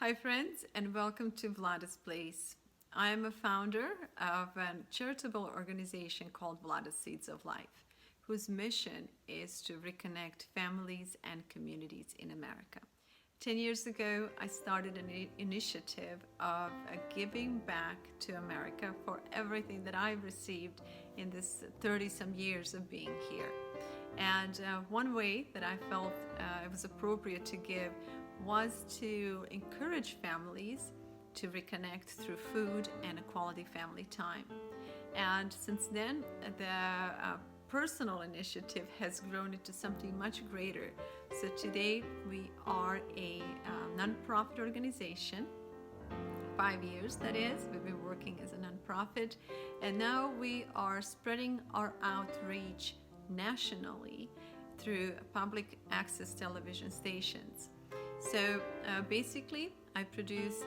Hi, friends, and welcome to Vlada's Place. I am a founder of a charitable organization called Vlada's Seeds of Life, whose mission is to reconnect families and communities in America. 10 years ago, I started an initiative of giving back to America for everything that I've received in this 30 some years of being here. And one way that I felt it was appropriate to give was to encourage families to reconnect through food and a quality family time. And since then, the personal initiative has grown into something much greater. So today we are a nonprofit organization. 5 years, that is. We've been working as a nonprofit, and now we are spreading our outreach nationally through public access television stations. So basically, I produce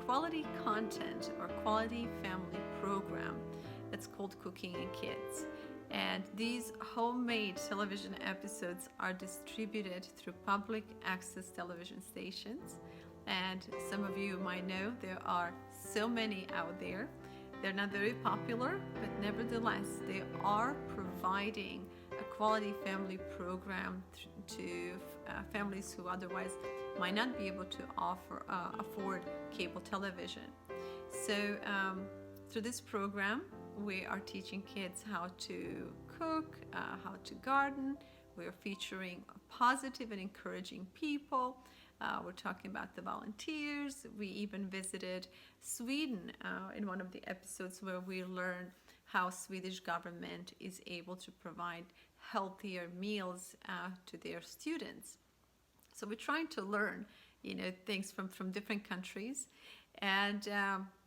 quality content or quality family program that's called Cooking and Kids. And these homemade television episodes are distributed through public access television stations. And some of you might know there are so many out there. They're not very popular, but nevertheless, they are providing a quality family program to families who otherwise might not be able to afford cable television. So through this program, we are teaching kids how to cook, how to garden. We're featuring positive and encouraging people. We're talking about the volunteers. We even visited Sweden in one of the episodes where we learned how Swedish government is able to provide healthier meals to their students. So we're trying to learn, things from different countries. And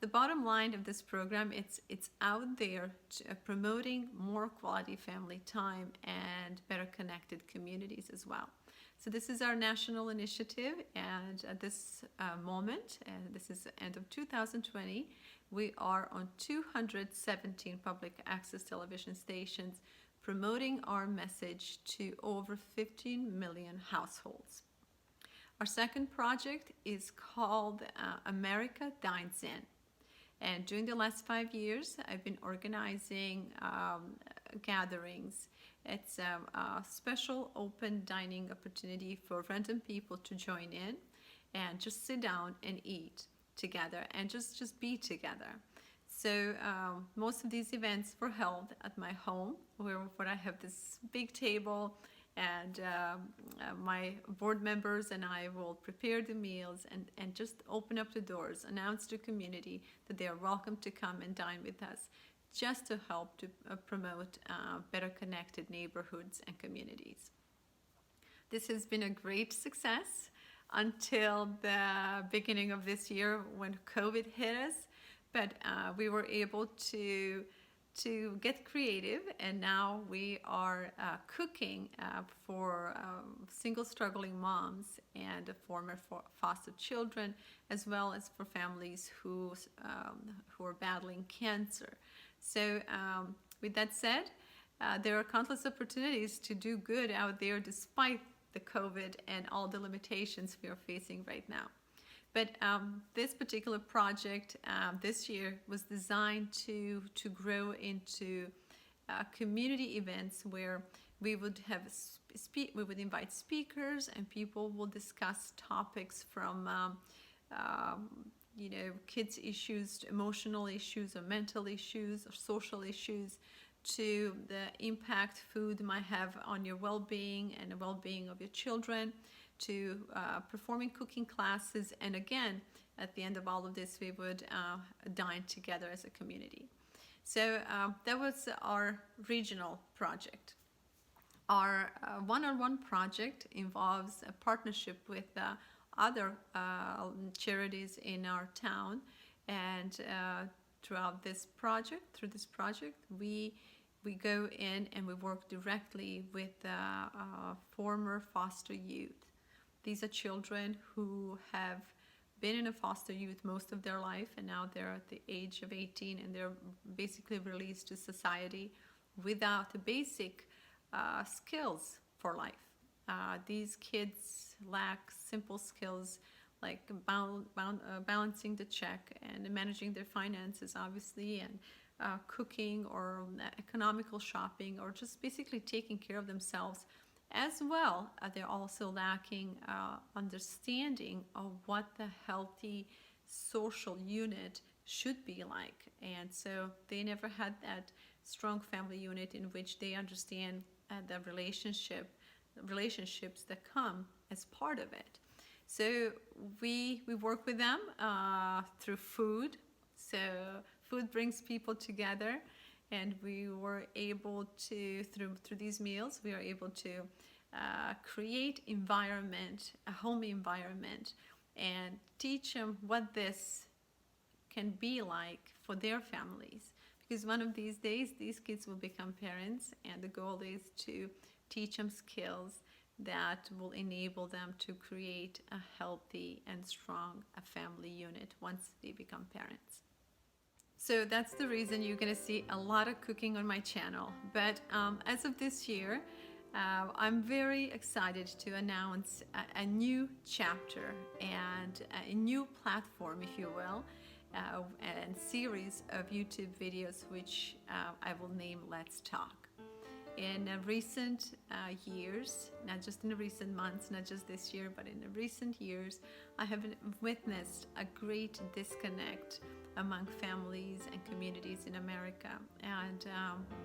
the bottom line of this program, it's out there promoting more quality family time and better connected communities as well. So this is our national initiative, and at this moment, and this is the end of 2020, we are on 217 public access television stations promoting our message to over 15 million households. Our second project is called America Dines In. And during the last 5 years, I've been organizing gatherings. It's a special open dining opportunity for random people to join in and just sit down and eat together and just be together. So most of these events were held at my home, where I have this big table, and my board members and I will prepare the meals and just open up the doors, announce to the community that they are welcome to come and dine with us, just to help to promote better connected neighborhoods and communities. This has been a great success until the beginning of this year when COVID hit us, but we were able to get creative, and now we are cooking for single struggling moms and former foster children, as well as for families who are battling cancer. So with that said, there are countless opportunities to do good out there despite the COVID and all the limitations we are facing right now. But this particular project this year was designed to grow into community events where we would have we would invite speakers, and people will discuss topics from kids issues, to emotional issues, or mental issues, or social issues, to the impact food might have on your well-being and the well-being of your children, to performing cooking classes, and again, at the end of all of this, we would dine together as a community. So that was our regional project. Our one-on-one project involves a partnership with other charities in our town, and through this project, we go in and we work directly with former foster youth. These are children who have been in a foster youth most of their life, and now they're at the age of 18, and they're basically released to society without the basic skills for life. These kids lack simple skills like balancing the check and managing their finances, obviously, and cooking or economical shopping, or just basically taking care of themselves as well. They're also lacking understanding of what the healthy social unit should be like. And so they never had that strong family unit in which they understand the relationships that come as part of it. So we work with them through food. So food brings people together, and we were able to, through these meals, we are able to create environment, a home environment, and teach them what this can be like for their families. Because one of these days, these kids will become parents, and the goal is to teach them skills that will enable them to create a healthy and strong family unit once they become parents. So that's the reason you're going to see a lot of cooking on my channel. But as of this year, I'm very excited to announce a new chapter and a new platform, if you will, and series of YouTube videos, which I will name Let's Talk. In recent years, not just in the recent months, not just this year, but in the recent years, I have witnessed a great disconnect among families and communities in America. And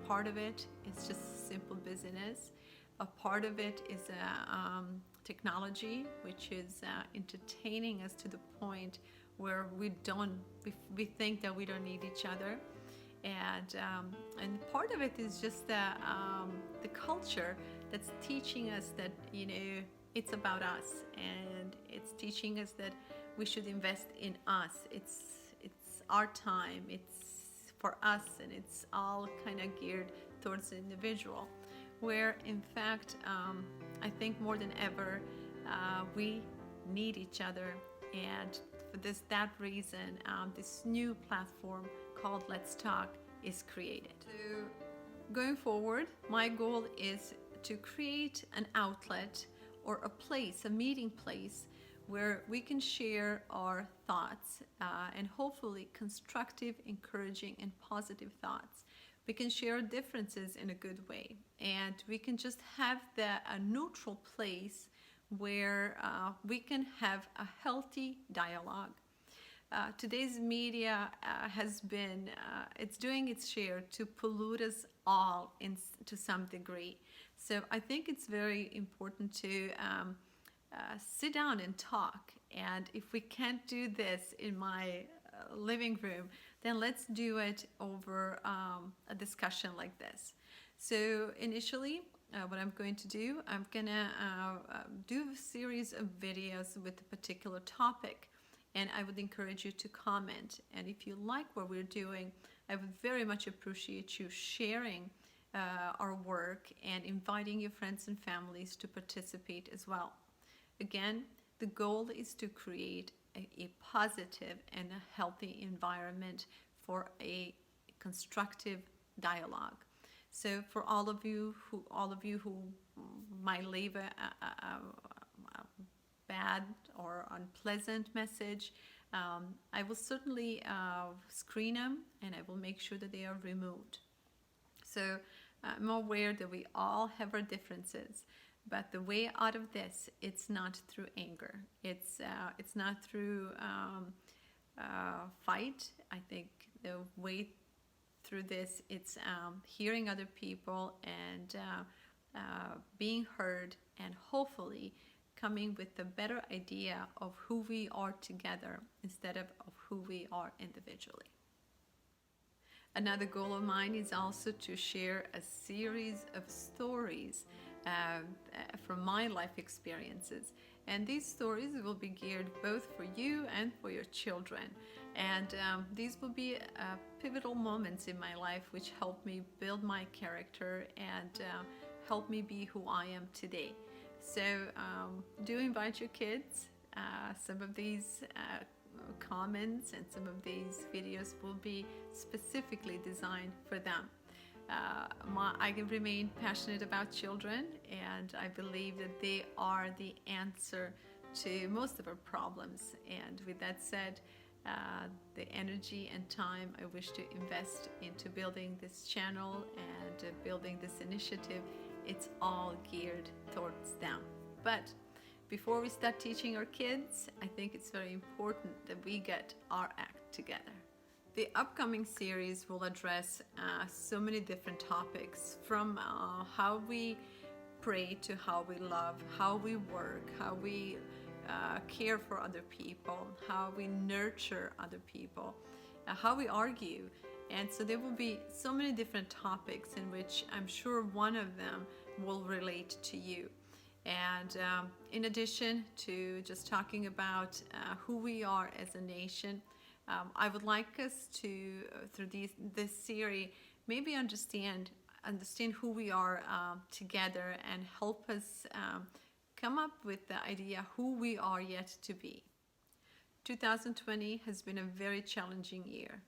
part of it is just simple busyness. A part of it is technology, which is entertaining us to the point where we think that we don't need each other. And part of it is just the culture that's teaching us that, you know, it's about us, and it's teaching us that we should invest in us. It's our time, it's for us, and it's all kind of geared towards the individual. Where in fact, I think more than ever, we need each other, and for that reason, this new platform called Let's Talk is created. So going forward, my goal is to create an outlet or a place, a meeting place, where we can share our thoughts and hopefully constructive, encouraging, and positive thoughts. We can share differences in a good way, and we can just have a neutral place where we can have a healthy dialogue. Today's media has been, it's doing its share to pollute us all to some degree. So I think it's very important to sit down and talk. And if we can't do this in my living room, then let's do it over a discussion like this. So initially, what I'm going to do, I'm gonna do a series of videos with a particular topic, and I would encourage you to comment. And if you like what we're doing, I would very much appreciate you sharing our work and inviting your friends and families to participate as well. Again, the goal is to create a positive and a healthy environment for a constructive dialogue. So for all of you who might leave a bad or unpleasant message, I will certainly screen them, and I will make sure that they are removed. So I'm aware that we all have our differences, but the way out of this, it's not through anger. It's not through fight. I think the way through this, it's hearing other people and being heard, and hopefully coming with a better idea of who we are together instead of who we are individually. Another goal of mine is also to share a series of stories from my life experiences. And these stories will be geared both for you and for your children. And these will be pivotal moments in my life which help me build my character and help me be who I am today. So do invite your kids. Some of these comments and some of these videos will be specifically designed for them. I remain passionate about children, and I believe that they are the answer to most of our problems. And with that said, the energy and time I wish to invest into building this channel and building this initiative, it's all geared towards them. But before we start teaching our kids, I think it's very important that we get our act together. The upcoming series will address so many different topics, from how we pray to how we love, how we work, how we care for other people, how we nurture other people, how we argue. And so there will be so many different topics in which I'm sure one of them will relate to you. And in addition to just talking about who we are as a nation, I would like us to, through this series, maybe understand who we are together, and help us come up with the idea who we are yet to be. 2020 has been a very challenging year,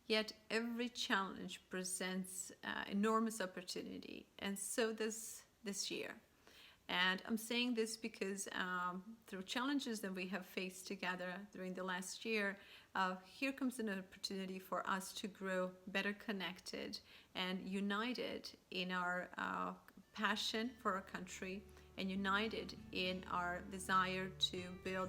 yet every challenge presents enormous opportunity, and so does this year. And I'm saying this because through challenges that we have faced together during the last year, here comes an opportunity for us to grow better connected and united in our passion for our country, and united in our desire to build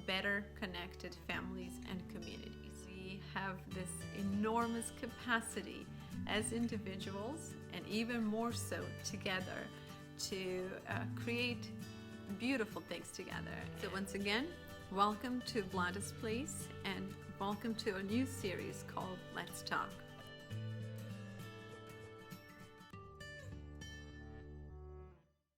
better connected families and communities. We have this enormous capacity as individuals, and even more so together, to create beautiful things together. So once again, welcome to Vladimiras Place, and welcome to a new series called Let's Talk.